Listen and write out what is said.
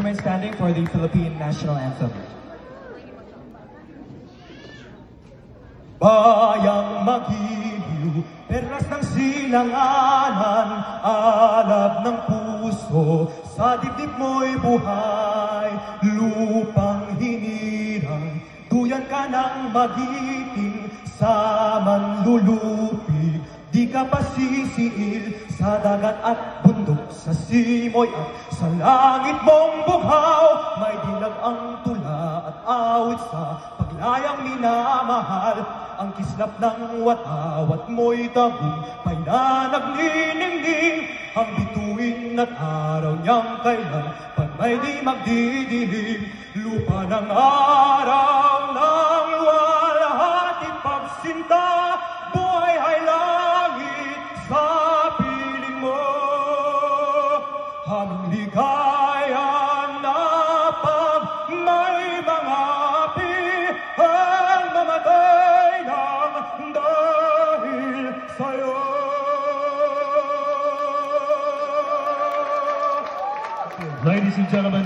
remain standing for the Philippine National Anthem. Bayang magiliw, perlas ng silanganan, alab ng puso, sa dibdib mo'y buhay. Lupang hinirang, duyan ka ng magiting, sa manlulupig, di ka pasisiil, sa dagat at bundok, sa simoy at sa langit mong bughaw. May dilag ang tula at awit sa paglayang minamahal. Ang kislap ng watawat mo'y tagumpay na nagniningning. Ang bituin at araw niyang kailan pag may di magdidilim. Lupa ng araw ng luwalhating pagsinta, buhay ay langit sa piling mo. Aming ligaya na pag may mga api ang mamatay ng dahil sa'yo. Ladies and gentlemen,